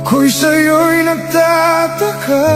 Ako'y sa'yo'y nagtataka.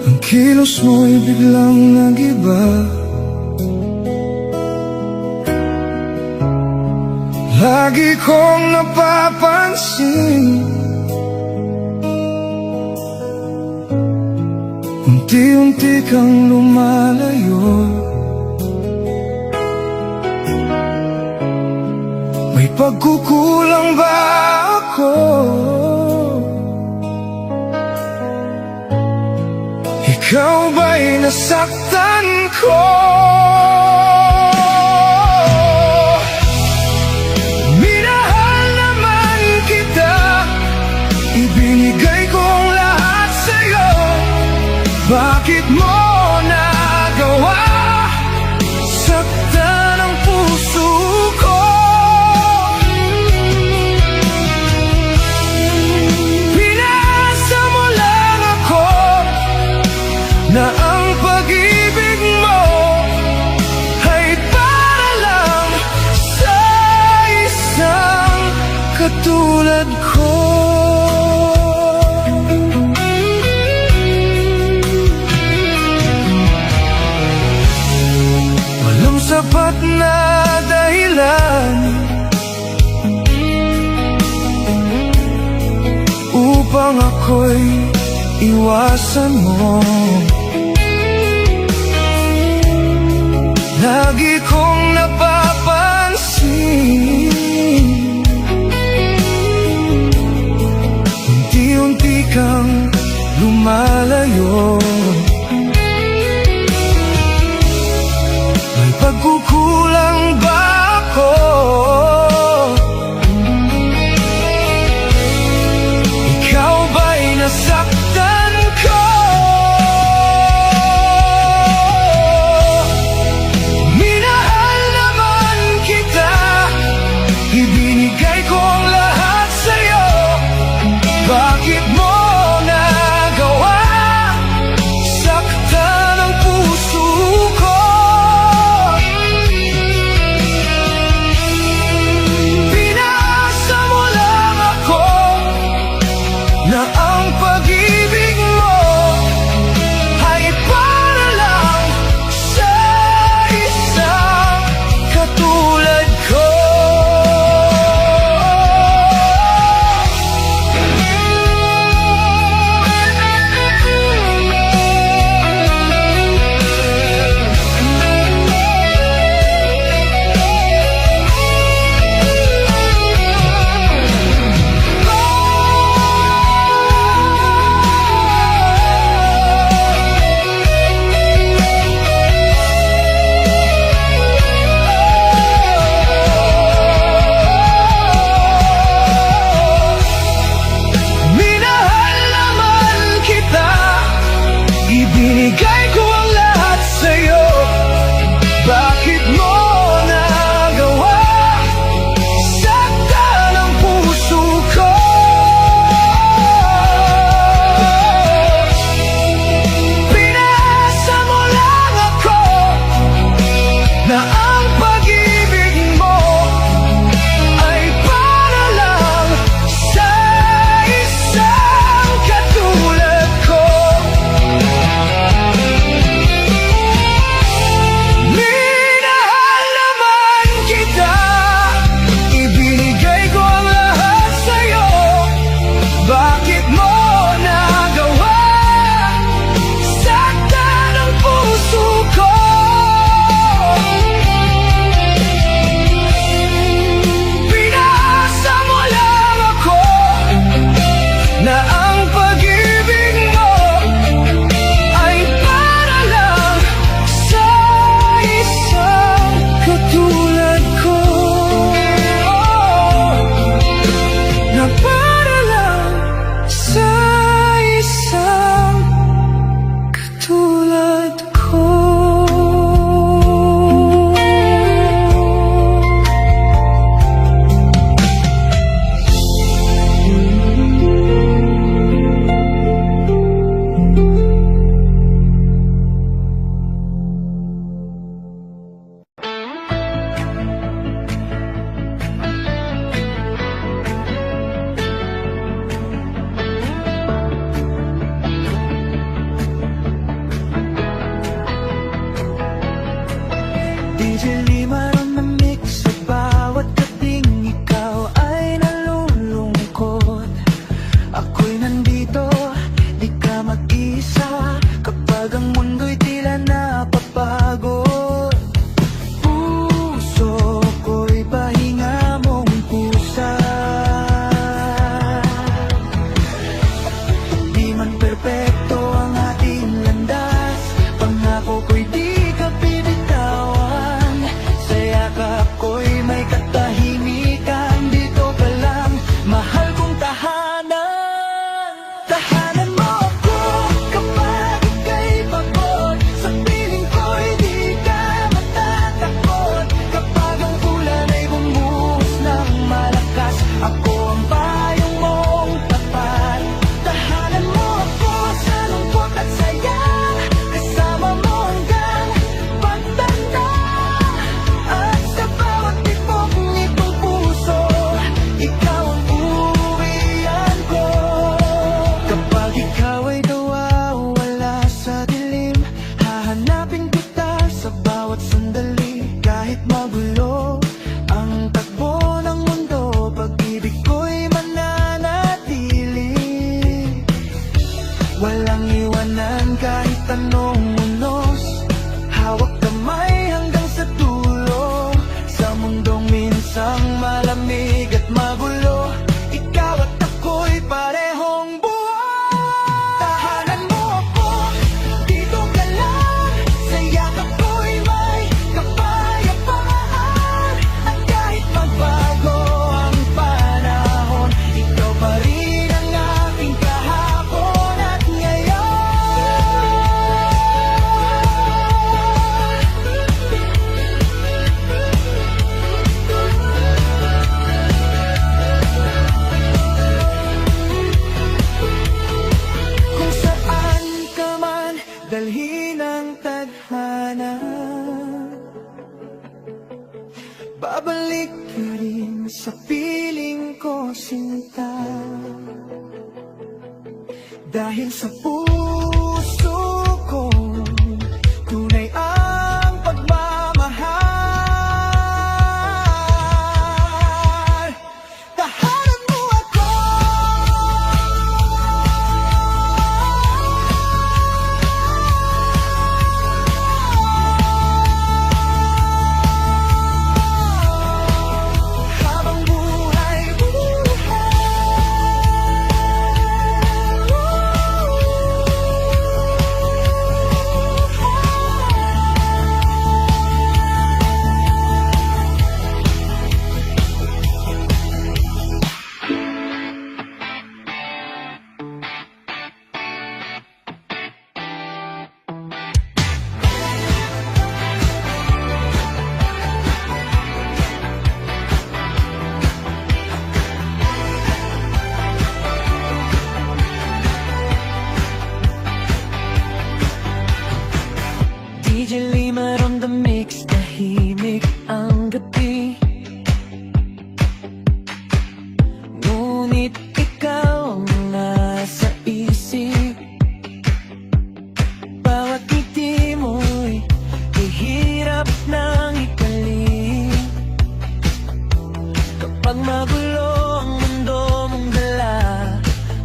Ang kilos mo'y biglang nag-iba. Lagi kong napapansin, unti-unti kang lumalayo. May pagkukulang ba ako? Ikaw ba'y nasaktan ko? Minahal naman kita, ibinigay kong lahat sa'yo. Bakit mo nagawa? Saktan ang puso ko. Pinasa mo lang ako na ang pag-ibig mo ay para lang sa isang katulad ko. Walang sapat na dahilan upang ako'y iwasan mo. Lagi kong napapansin, unti-unti kang lumalayo. May pagkukulang ba ako? Ikaw ba'y nasaktan ko? Minahal tahimikan, dito ka lang, mahal kong tahanan. Tahanan mo ako kapag ika'y pagod, sa piling ko'y di ka matatakot. Kapag ang ulan ay bumuhos ng malakas, ako ang payong mong tapat. Tahanan mo ako sa lungkot at saya, kasama mo hanggang pagtanda. At sa bawat tibok nitong puso, ikaw ang uwian ko. Kapag ikaw ay nawawala sa dilim, hahanapin kita sa bawat sandali. Kahit magulo ang takbo ng mundo, pag-ibig ko'y mananatili. Walang iwanan kahit anong unos, hawak kamay hanggang sa dulo. Sa mundong minsang malamig at magulo, ikaw at ako'y parehong buhay. Tahanan mo ako, dito ka lang, sa yakap ko'y may kapayapaan. At kahit magbago ang panahon, ikaw pa rin ang aking kahapon at ngayon. Kung saan ka man dalhin ang tadhana, babalik ka rin sa piling ko, sinta. Dahil sa puso ko, tunay ang pagmamahal. Tahanan mo ako. Habang buhay, DJ Limar on the mix, tahimik ang gabi. Ngunit ikaw ang nasa isip, bawat ngiti mo'y ihirap ng ikalim. Kapag magulo ang mundo mong dala,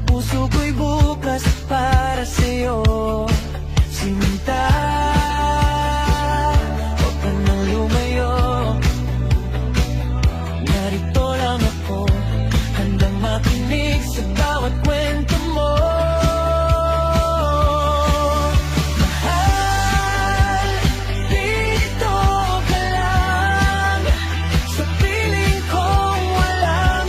puso ko'y bukas para sa'yo, sinta. Huwag ka nang lumayo, narito lang ako, handang makinig sa bawat kwento mo. Mahal, dito ka lang, sa piling ko walang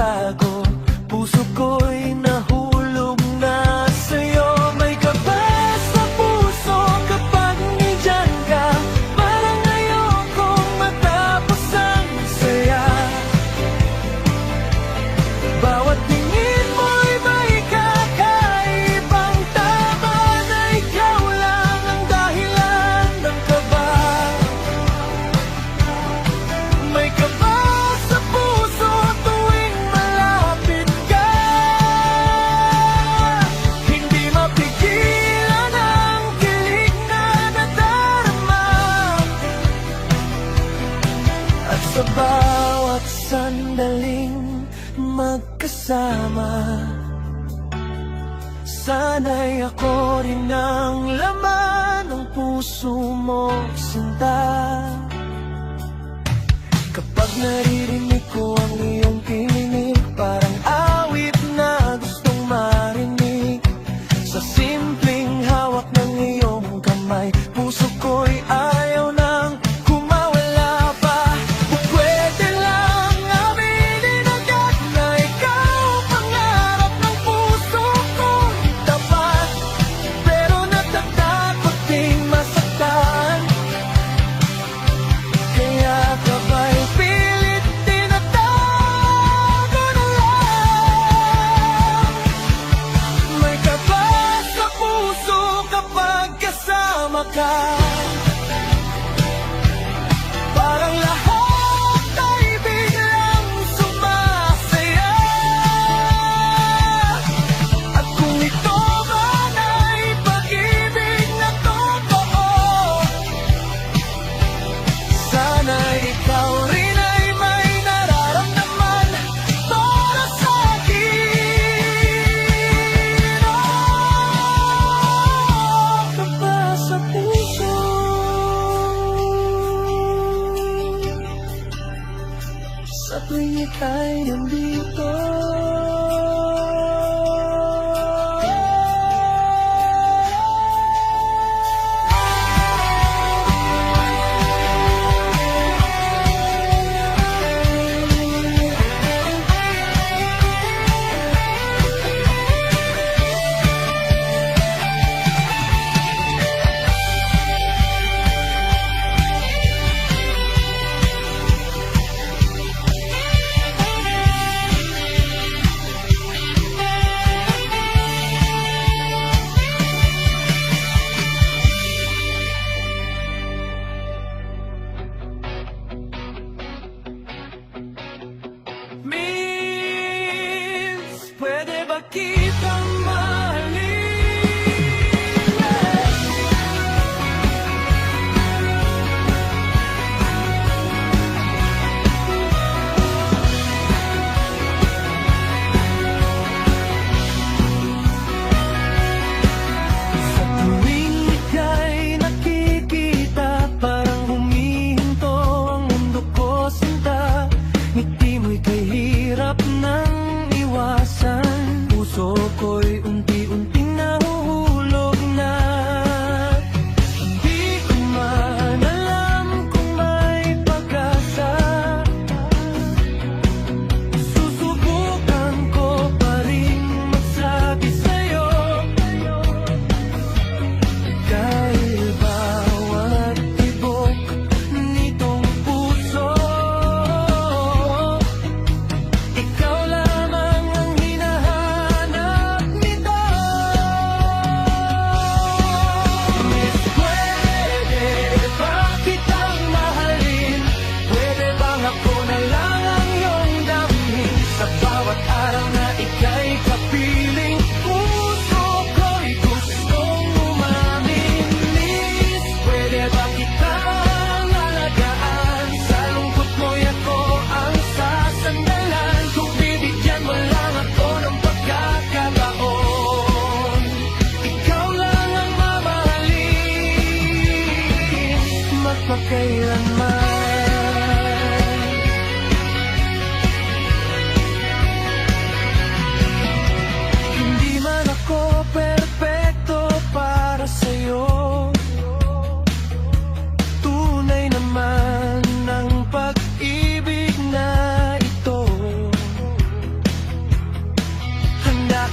nagtatago, puso ko'y nahulog na sa'yo. May kaba sa puso kapag nandyan ka, parang ayokong matapos ang saya. Bawat tingin mo'y may kakaibang tama na ikaw lang ang dahilan ng kaba. May kaba sa puso tuwing malapit ka, hindi mapigilan ang kilig na nadarama. At sa bawat sandaling magkasama, sana'y ako rin ang laman ng puso mo, sinta. Kapag naririnig ko ang iyong tinig, parang awit na gustong marinig. Sa simpleng hawak ng iyong kamay, puso ko'y ayaw nang kumawala pa. Kung pwede lang aminin agad na ikaw pangarap ng puso ko'y tapat, pero natatakot ding masaktan. Kaya ka ba'y pilit tinatago na lang? May kaba sa puso kapag kasama ka, parang lahat ay biglang sumasaya. At kung ito man ay pag-ibig na totoo, sana ikaw rin ay may nararamdaman para sa akin. Kaba sa puso, sa tuwing ika'y nandito. Miss, pwede ba kitang mahalin? Sa tuwing ika'y nakikita, parang humihinto ang mundo ko, sinta. Ngiti mo'y kahirap nang iwasan, puso ko'y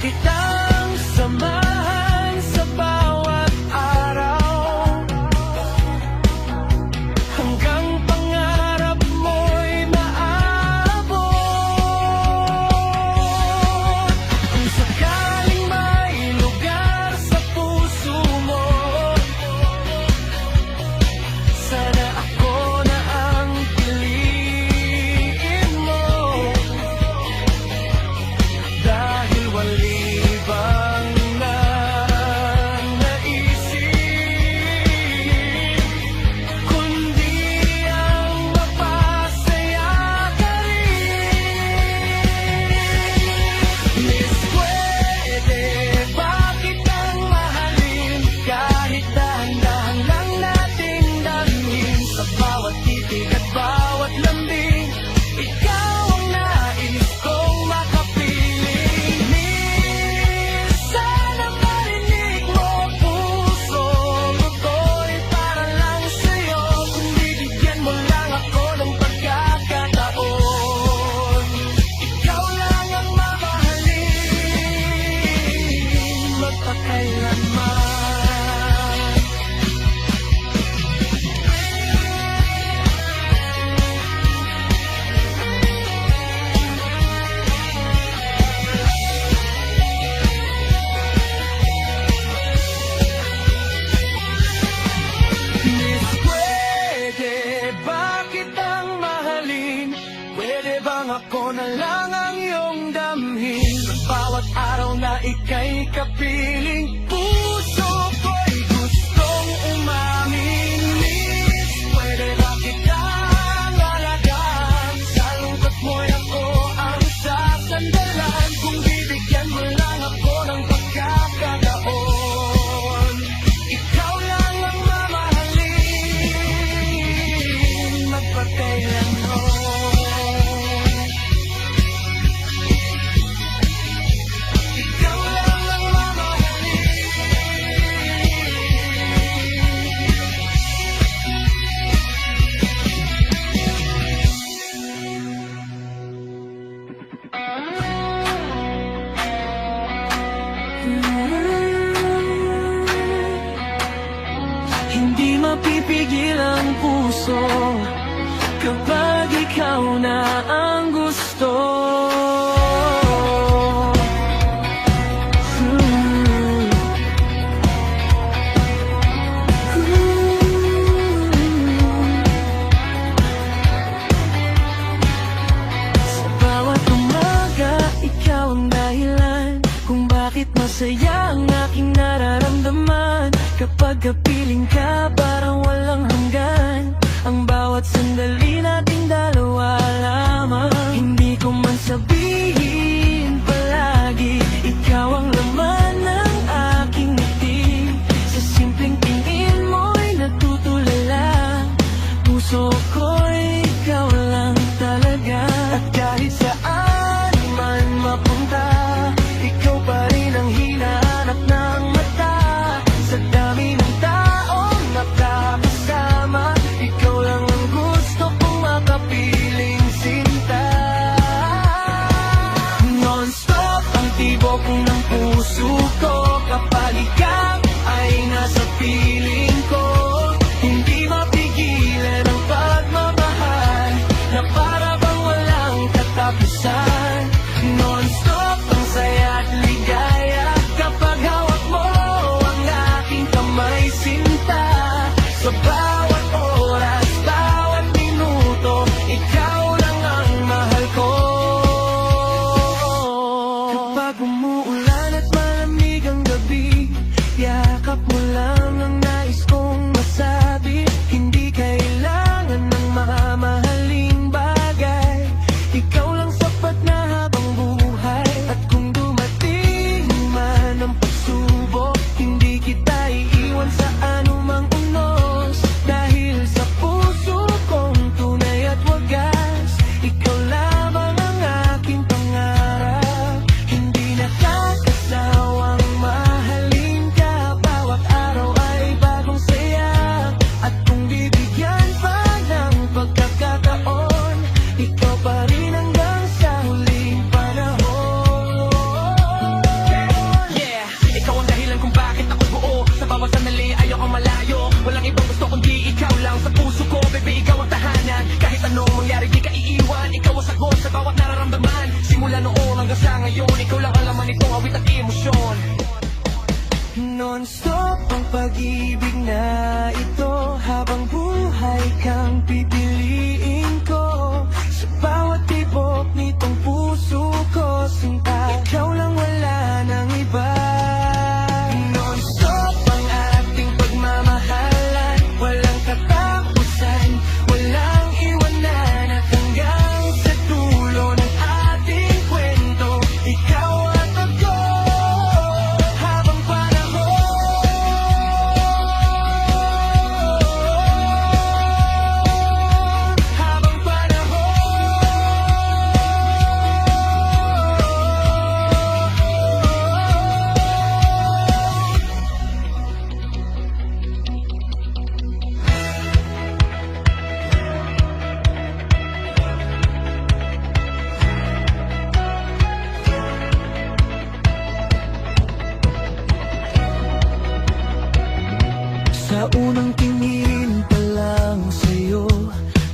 kitang samahan sa bawat araw, hanggang pangarap mo'y maabot. Kung sakaling may lugar sa puso mo, sana ako na ang piliin mo. Dahil walibang na naisip, kundi ang mapasaya ka rin. Miss, pwede ba kitang mahalin? Kahit dahan-dahan lang nating dalhin, sa bawat titig at bawat lambing, ikaw ang nais kong makapiling. Miss, sana marinig mo, puso ko'y para lang sa'yo. Kung bibigyan mo lang ako ng pagkakataon, ikaw lang ang mamahalin magpakailanman. Miss, pwede ba kitang mahalin? Pwede bang ako na lang ang iyong damhin? Sa bawat araw na ika'y kapiling, puso ko'y gustong umamin. Miss, pwede ba kitang alagaan? Sa lungkot mo'y ako ang sasandalan. Kung bibigyan mo lang ako ng pagkakataon, ikaw lang ang mamahalin magpakailanman. Ikaw lang ang mamahalin. Hindi mapipigil ang puso kapag ikaw na ang gusto. Sa bawat umaga, ikaw ang dahilan kung bakit masaya ang aking nararamdaman. Kapag kapiling ka, parang walang hanggan ang bawat sandali nating dalawa lamang. Hindi ko man sabihin palagi, ikaw ang laman ng aking ngiti. Sa simpleng tingin mo'y natutulala, puso ko'y ikaw lang talaga. At kahit saan man mapunta, ikaw pa rin ang hinahanap ng mata. Sa dami ng taong nakakasama, ikaw lang ang gusto kong makapiling sinta. Non-stop ang tibok ng puso ko kapag ikaw ay nasa piling ko. Hindi mapigilan ang pagmamahal na para bang walang katapusan. Non-stop ang saya at ligaya kapag hawak mo ang aking kamay sinta. Sa bawat oras, bawat minuto, ikaw lang ang mahal ko. Kapag umuulan at malamig ang gabi, yakap mo lang ang mula ngayon. Ikaw lang ang laman nitong awit at emosyon. Non-stop ang pag-ibig na ito, habang buhay kang pipiliin ko. Sa bawat tibok nitong puso ko, sinta, ikaw lang, wala nang iba. Non-stop ang ating pagmamahalan, walang katapusan, walang iwanan, at hanggang sa dulo ng ating kwento, ikaw at ako, habang panahon, habang panahon. Sa unang tingin pa lang sa'yo,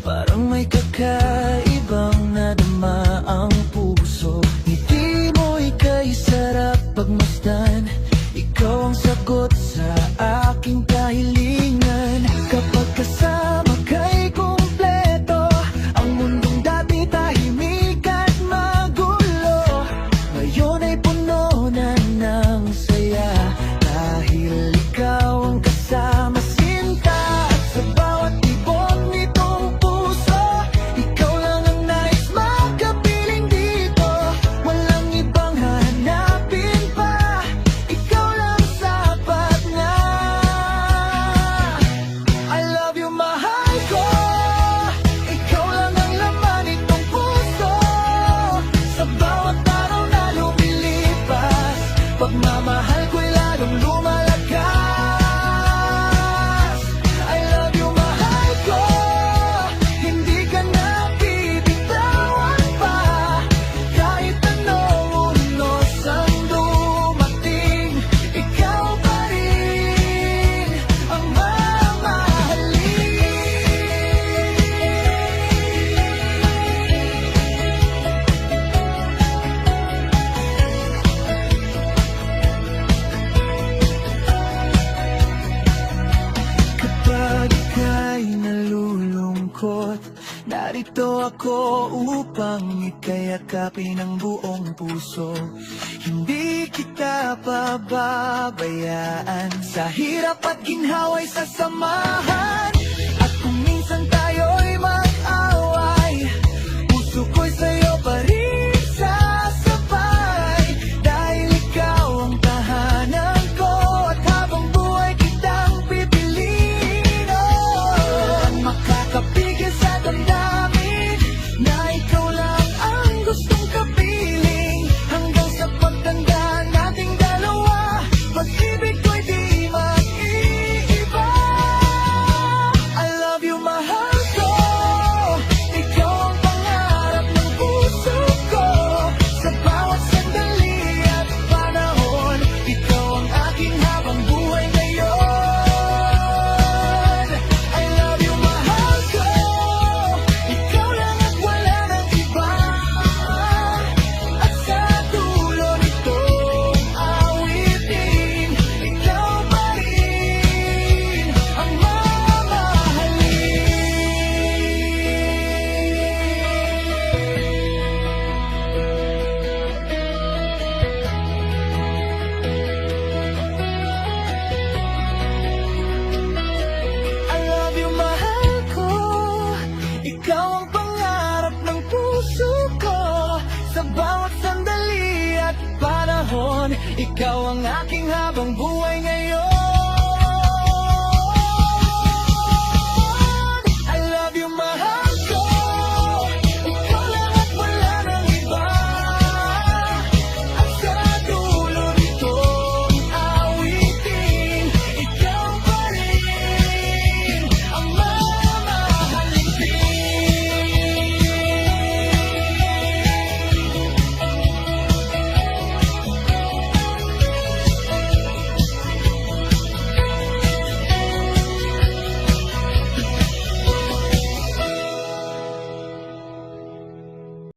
parang may kakaibang nadama ang puso. Ngiti mo'y kay sarap pagmasdan, ikaw ang sagot sa aking kahilingan. Kapag kasama kay kumpleto, ang mundong dati tahimik at magulo, ngayon ay puno na ng saya, dahil ikaw ang kasama, sinta. At sa bawat tibok nitong puso, ikaw lang ang nais makapiling dito, walang ibang hahanapin pa, ikaw lang sapat na. I love you, mahal ko, ikaw lang ang laman nitong puso. Sa bawat araw na lumilipas, pagmamahal ko'y lalong lumalakas. I love you, mahal ko, hindi ka na bibitawan pa, kahit anong unos ang dumating, ikaw pa rin ang mamahalin. Kapag ika'y nalulungkot, narito ako upang ikayakapin ang buong puso. Hindi kita pababayaan, sa hirap at ginhawa'y sasamahan. At kung minsan tayo'y mag-away, puso ko'y sa'yo pa rin sasabay, dahil ikaw ang tahanan ko, at habang buhay kitang pipiliin. Ang makakapigil sa damdamin na ikaw lang ang gustong kapiling, hanggang sa pagtanda nating dalawa, pag-ibig ko'y di mag-iiba. I love you, mahal ko, ikaw ang pangarap ng puso ko. Sa bawat sandali at panahon, ikaw ang aking habang buhay ngayon. I love you, mahal ko, ikaw lang at wala nang iba. At sa dulo nitong awitin, ikaw pa rin ang mamahalin. I love you, mahal ko, ikaw ang pangarap ng puso ko. Sa bawat sandali at panahon, ikaw ang aking habang buhay ngayon.